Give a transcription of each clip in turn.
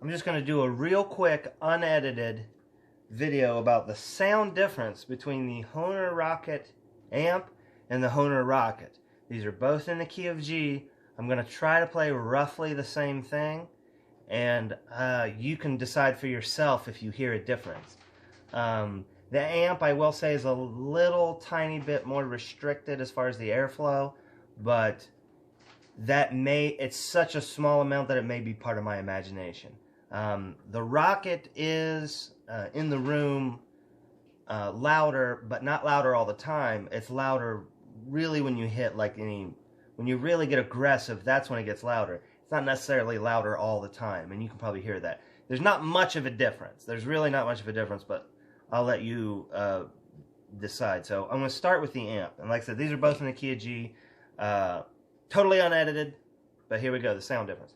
I'm just going to do a real quick, unedited video about the sound difference between the Hohner Rocket amp and the Hohner Rocket. These are both in the key of G. I'm going to try to play roughly the same thing, and you can decide for yourself if you hear a difference. The amp, I will say, is a little tiny bit more restricted as far as the airflow, but it's such a small amount that it may be part of my imagination. The Rocket is in the room louder, but not louder all the time. It's louder really when you hit when you really get aggressive, that's when it gets louder. It's not necessarily louder all the time, and you can probably hear that. There's not much of a difference. There's really not much of a difference, but I'll let you decide. So I'm going to start with the amp. And like I said, these are both in the key of G. Totally unedited, but here we go, the sound difference.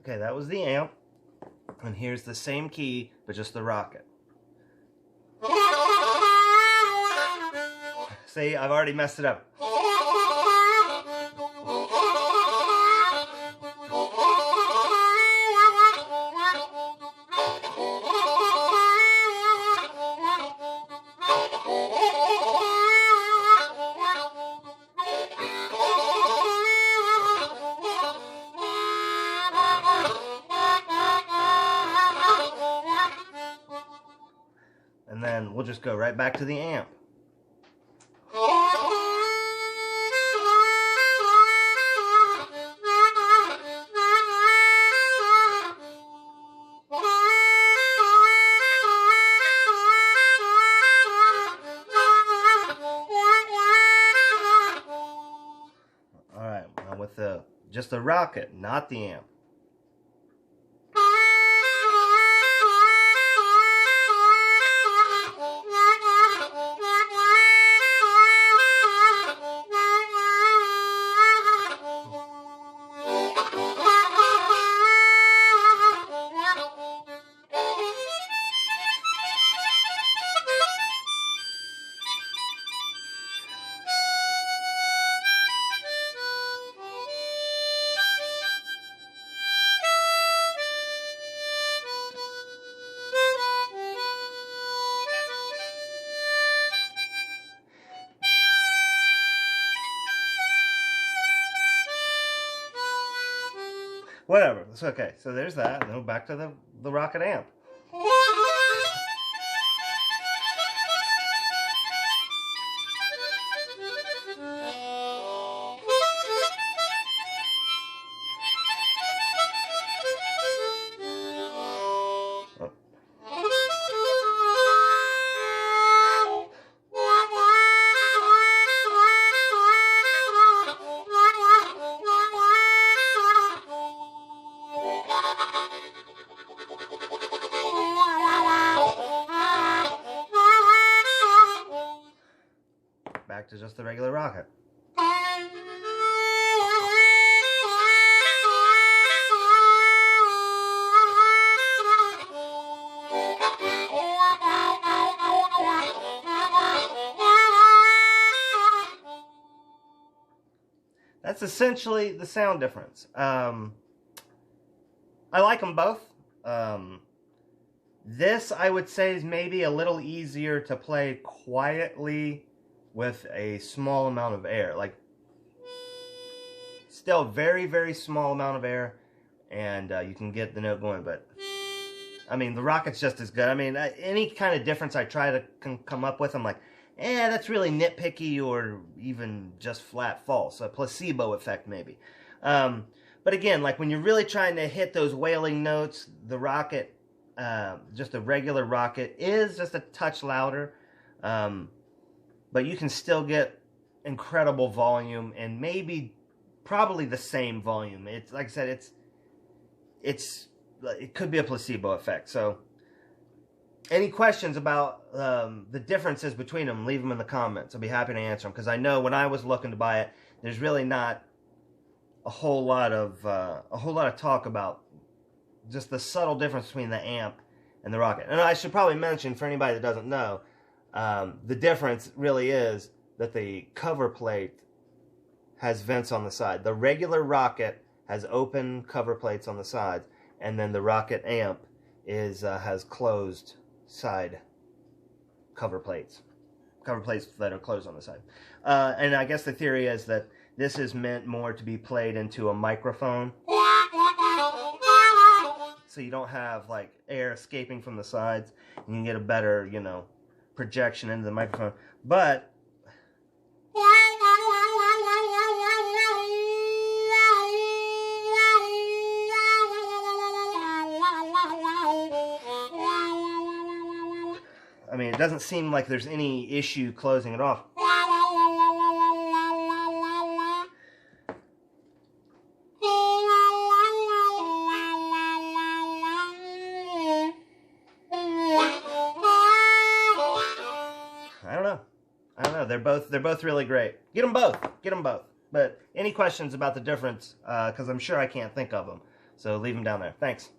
Okay, that was the amp, and here's the same key, but just the Rocket. See, I've already messed it up. And then we'll just go right back to the amp. Alright, now with just the Rocket, not the amp. Whatever, it's okay. So there's that, and then back to the Rocket amp. Back to just the regular Rocket. That's essentially the sound difference. I like them both. This, I would say, is maybe a little easier to play quietly with a small amount of air. Like, still very, very small amount of air, and you can get the note going, but I mean, the Rocket's just as good. I mean, any kind of difference I try to come up with, I'm like, that's really nitpicky or even just flat false. A placebo effect, maybe. But again, like when you're really trying to hit those wailing notes, the Rocket, just a regular Rocket, is just a touch louder. But you can still get incredible volume and maybe probably the same volume. It's like I said, it could be a placebo effect. So any questions about the differences between them, leave them in the comments. I'll be happy to answer them, because I know when I was looking to buy it, there's really not a whole lot of talk about just the subtle difference between the amp and the Rocket. And I should probably mention, for anybody that doesn't know, the difference really is that the cover plate has vents on the side. The regular Rocket has open cover plates on the sides, and then the Rocket amp has closed side cover plates that are closed on the side. And I guess the theory is that this is meant more to be played into a microphone, so you don't have like air escaping from the sides, and you can get a better, you know, projection into the microphone. But I mean, it doesn't seem like there's any issue closing it off. I don't know. They're both really great. Get them both. Get them both. But any questions about the difference? Because I'm sure I can't think of them. So leave them down there. Thanks.